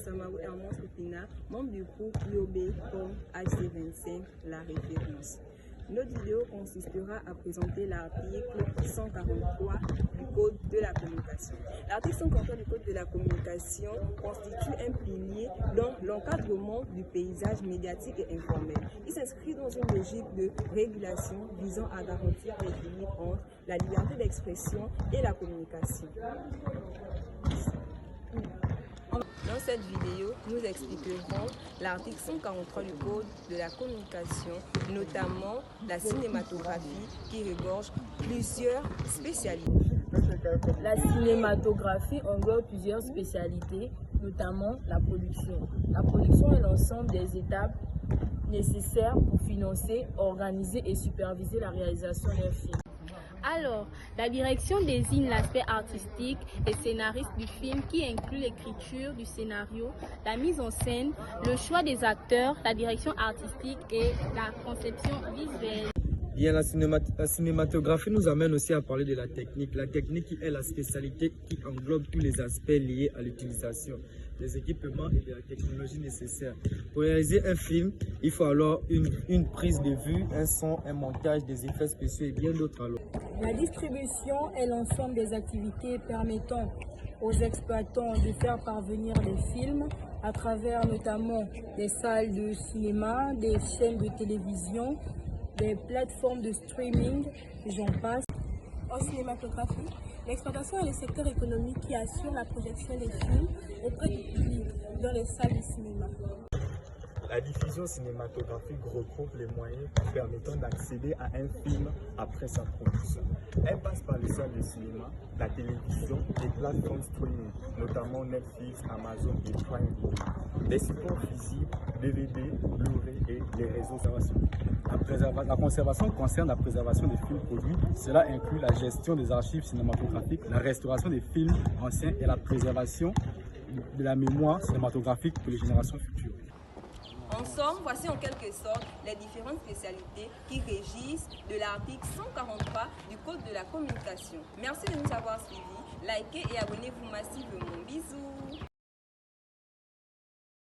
Samaou Hermance Opina, membre du groupe IOB comme HC25, la référence. Notre vidéo consistera à présenter l'article 143 du Code de la communication. L'article 143 du Code de la communication constitue un pilier dans l'encadrement du paysage médiatique et informel. Il s'inscrit dans une logique de régulation visant à garantir l'équilibre entre la liberté d'expression et la communication. Dans cette vidéo, nous expliquerons l'article 143 du Code de la communication, notamment la cinématographie qui regorge plusieurs spécialités. La cinématographie englobe plusieurs spécialités, notamment la production. La production est l'ensemble des étapes nécessaires pour financer, organiser et superviser la réalisation d'un film. Alors, la direction désigne l'aspect artistique et scénariste du film qui inclut l'écriture du scénario, la mise en scène, le choix des acteurs, la direction artistique et la conception visuelle. Bien, la cinématographie nous amène aussi à parler de la technique. La technique qui est la spécialité qui englobe tous les aspects liés à l'utilisation des équipements et de la technologie nécessaires. Pour réaliser un film, il faut alors une prise de vue, un son, un montage, des effets spéciaux et bien d'autres alors. La distribution est l'ensemble des activités permettant aux exploitants de faire parvenir les films à travers notamment des salles de cinéma, des chaînes de télévision, des plateformes de streaming, j'en passe. En cinématographie, l'exploitation est le secteur économique qui assure la projection des films auprès du public dans les salles de cinéma. La diffusion cinématographique regroupe les moyens permettant d'accéder à un film après sa production. Elle passe par les salles de cinéma, la télévision, les plateformes streaming, notamment Netflix, Amazon et Prime Video, les supports physiques, DVD, Blu-ray et les réseaux sociaux. La conservation concerne la préservation des films produits. Cela inclut la gestion des archives cinématographiques, la restauration des films anciens et la préservation de la mémoire cinématographique pour les générations futures. En somme, voici en quelque sorte les différentes spécialités qui régissent de l'article 143 du Code de la communication. Merci de nous avoir suivis. Likez et abonnez-vous massivement. Bisous.